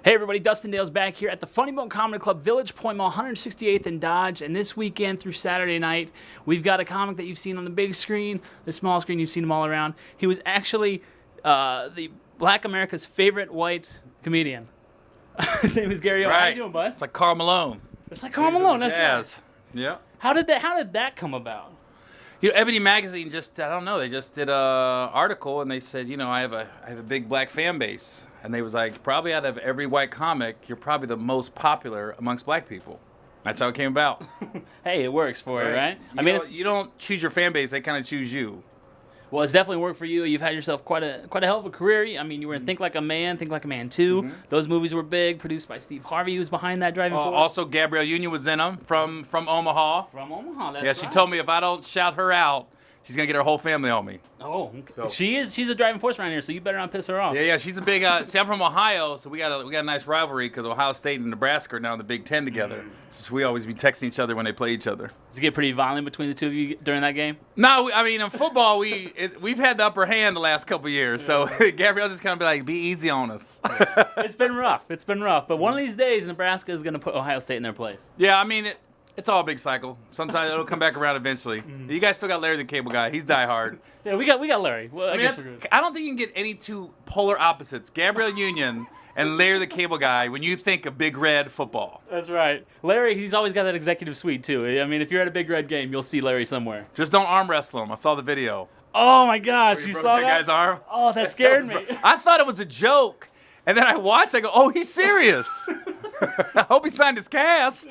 Hey everybody, Dustin Dale's back here at the Funny Bone Comedy Club, Village Point Mall, 168th and Dodge. And this weekend through Saturday night, we've got a comic that you've seen on the big screen, the small screen, you've seen him all around. He was actually the Black America's favorite white comedian. His name is Gary Owen. Right. How you doing, bud? It's like Karl Malone. It's like Karl Malone, that's Jazz. right. Yeah. How did that come about? You know, Ebony Magazine just, I don't know, they just did a article and they said, you know, I have a big black fan base. And they was like, probably out of every white comic, you're probably the most popular amongst black people. That's how it came about. Hey, it works for you, right? You don't choose your fan base, they kind of choose you. Well, it's definitely worked for you. You've had yourself quite a hell of a career. I mean, you were in Think Like a Man 2. Mm-hmm. Those movies were big, produced by Steve Harvey, who was behind that driving force. Also, Gabrielle Union was in them from Omaha. From Omaha, that's right. Yeah, she told me if I don't shout her out, she's going to get her whole family on me. Oh, so. She's a driving force around here, so you better not piss her off. Yeah, she's a big, see, I'm from Ohio, so we got a nice rivalry because Ohio State and Nebraska are now in the Big Ten together. So we always be texting each other when they play each other. Does it get pretty violent between the two of you during that game? No, I mean, in football, we've had the upper hand the last couple of years, so Gabrielle just kind of be like, be easy on us. It's been rough, but one of these days, Nebraska is going to put Ohio State in their place. Yeah, I mean, it's all a big cycle. Sometimes it'll come back around eventually. You guys still got Larry the Cable Guy. He's diehard. Yeah, we got Larry. Well, I don't think you can get any two polar opposites, Gabrielle Union and Larry the Cable Guy, when you think of Big Red football. That's right. Larry, he's always got that executive suite, too. I mean, if you're at a Big Red game, you'll see Larry somewhere. Just don't arm wrestle him. I saw the video. Oh, my gosh. You saw that? Guy's arm? Oh, that scared me. I thought it was a joke. And then I watched, I go, oh, he's serious. I hope he signed his cast.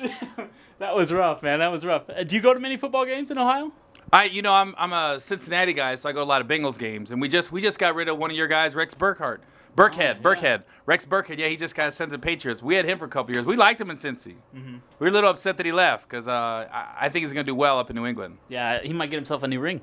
That was rough, man. That was rough. Do you go to many football games in Ohio? I'm a Cincinnati guy, so I go to a lot of Bengals games. And we just got rid of one of your guys, Rex Burkhead. Rex Burkhead, yeah, he just got sent to the Patriots. We had him for a couple years. We liked him in Cincy. We were a little upset that he left because I think he's going to do well up in New England. Yeah, he might get himself a new ring.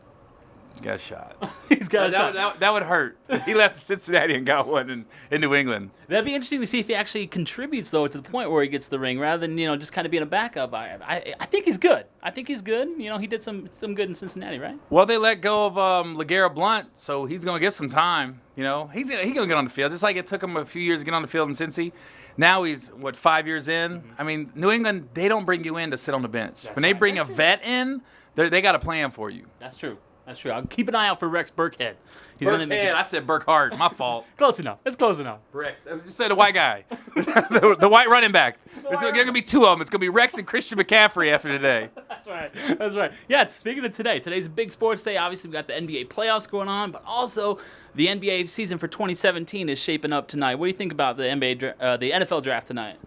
He got a shot. He's got a shot. That would hurt. He left Cincinnati and got one in New England. That'd be interesting to see if he actually contributes, though, to the point where he gets the ring, rather than, just kind of being a backup. I think he's good. He did some good in Cincinnati, right? Well, they let go of LeGarrette Blount, so he's going to get some time. He's going to get on the field, just like it took him a few years to get on the field in Cincy. Now he's, 5 years in? I mean, New England, they don't bring you in to sit on the bench. When they bring a vet in, they got a plan for you. That's true. That's true. I'll keep an eye out for Rex Burkhead. I said Burkhardt. My fault. Close enough. It's close enough. Rex. I just said the white guy. the white running back. There's going to be two of them. It's going to be Rex and Christian McCaffrey after today. That's right. Yeah, speaking of today, today's a big sports day. Obviously, we've got the NBA playoffs going on, but also the NBA season for 2017 is shaping up tonight. What do you think about the the NFL draft tonight?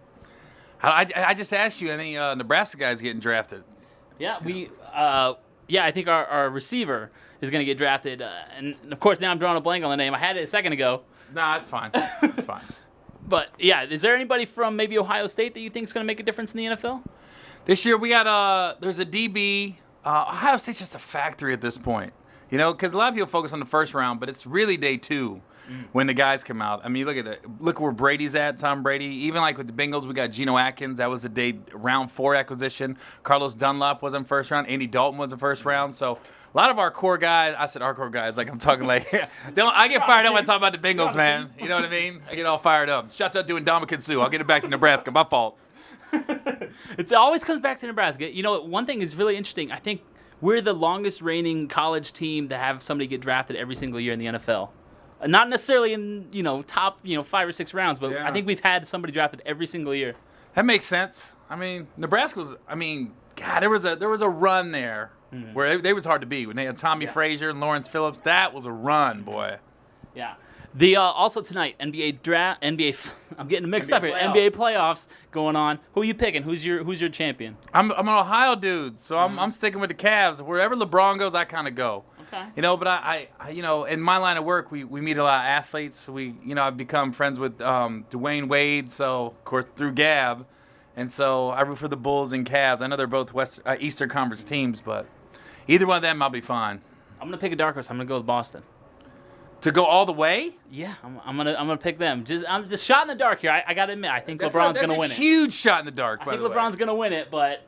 I just asked you, any Nebraska guys getting drafted? Yeah, I think our receiver is going to get drafted. And, of course, now I'm drawing a blank on the name. I had it a second ago. Nah, it's fine. It's fine. But, yeah, is there anybody from maybe Ohio State that you think is going to make a difference in the NFL? This year we got there's a DB. Ohio State's just a factory at this point. Because a lot of people focus on the first round, but it's really day two when the guys come out. I mean, look where Brady's at, Tom Brady. Even like with the Bengals, we got Geno Atkins. That was the round 4 acquisition. Carlos Dunlap was in first round. Andy Dalton was in first round. So a lot of our core guys, I said our core guys, like I'm talking like, I get fired up when I talk about the Bengals, man. You know what I mean? I get all fired up. Shouts out to Ndamukong Suh. I'll get it back to Nebraska. My fault. It always comes back to Nebraska. One thing is really interesting. I think we're the longest reigning college team to have somebody get drafted every single year in the NFL. Not necessarily in, top, 5 or 6 rounds, but yeah. I think we've had somebody drafted every single year. That makes sense. I mean, Nebraska was, God, there was a run there where they was hard to beat. When they had Tommy Frazier and Lawrence Phillips, that was a run, boy. Yeah. The also tonight, I'm getting mixed up here. NBA playoffs going on. Who are you picking? Who's your champion? I'm an Ohio dude, so I'm sticking with the Cavs. Wherever LeBron goes, I kind of go. Okay. But I in my line of work, we meet a lot of athletes. I've become friends with Dwayne Wade, so of course through Gab, and so I root for the Bulls and Cavs. I know they're both Eastern Conference teams, but either one of them, I'll be fine. I'm gonna pick a dark horse. I'm gonna go with Boston. To go all the way? Yeah, I'm gonna pick them. I'm just shot in the dark here. I gotta admit, I think LeBron's gonna win it. Huge shot in the dark. I think LeBron's gonna win it, but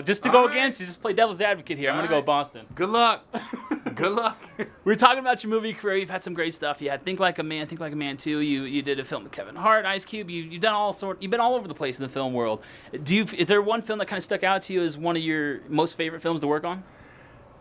just to go against, just play devil's advocate here. I'm gonna go Boston. Good luck. Good luck. We were talking about your movie career. You've had some great stuff. You had Think Like a Man, Think Like a Man 2. You did a film with Kevin Hart, Ice Cube. You've done you've been all over the place in the film world. Is there one film that kind of stuck out to you as one of your most favorite films to work on?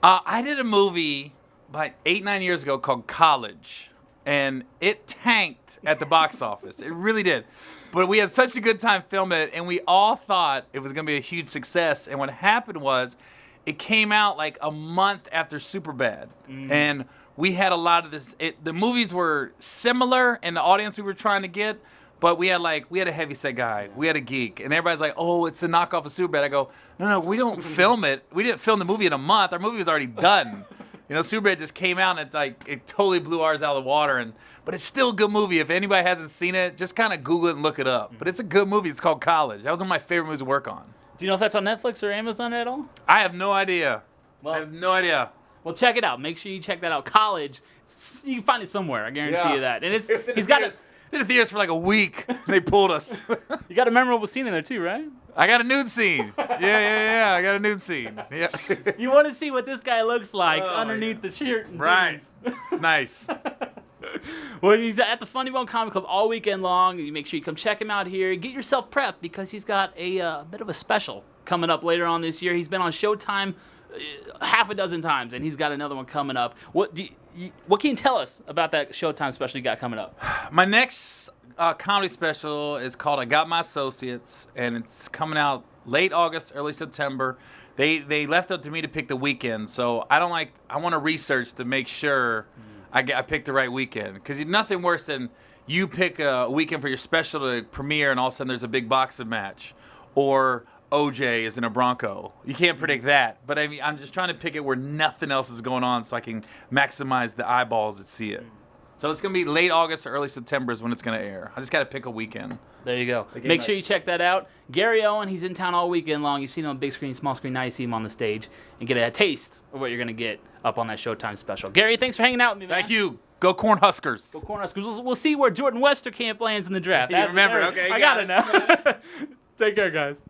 I did a movie about 8-9 years ago called College, and it tanked at the box office. It really did. But we had such a good time filming it, and we all thought it was going to be a huge success. And what happened was it came out like a month after Superbad. And we had a lot of this. The movies were similar in the audience we were trying to get, but we had a heavyset guy. We had a geek. And everybody's like, oh, it's a knockoff of Superbad. I go, no, we don't film it. We didn't film the movie in a month. Our movie was already done. Superbad just came out and it totally blew ours out of the water. But it's still a good movie. If anybody hasn't seen it, just kind of Google it and look it up. But it's a good movie. It's called College. That was one of my favorite movies to work on. Do you know if that's on Netflix or Amazon at all? I have no idea. Well, I have no idea. Well, check it out. Make sure you check that out. College. You can find it somewhere. I guarantee you that. And It's in the theaters for like a week. And they pulled us. You got a memorable scene in there too, right? I got a nude scene. Yeah. I got a nude scene. Yeah. You want to see what this guy looks like underneath the shirt. And right. It's nice. Well, he's at the Funny Bone Comic Club all weekend long. You make sure you come check him out here. Get yourself prepped because he's got a bit of a special coming up later on this year. He's been on Showtime half a dozen times, and he's got another one coming up. What can you tell us about that Showtime special you got coming up? My next comedy special is called I Got My Associates, and it's coming out late August, early September. They left it up to me to pick the weekend, so I want to research to make sure I pick the right weekend. Because nothing worse than you pick a weekend for your special to premiere, and all of a sudden there's a big boxing match, or OJ is in a Bronco. You can't predict that. But I mean, I'm just trying to pick it where nothing else is going on so I can maximize the eyeballs that see it. So it's going to be late August or early September is when it's going to air. I just got to pick a weekend. There you go. Make sure you check that out. Gary Owen, he's in town all weekend long. You've seen him on big screen, small screen. Now you see him on the stage and get a taste of what you're going to get up on that Showtime special. Gary, thanks for hanging out with me, man. Thank you. Go Cornhuskers. Go Cornhuskers. We'll see where Jordan Westerkamp lands in the draft. You remember, okay. I got it now. Take care, guys.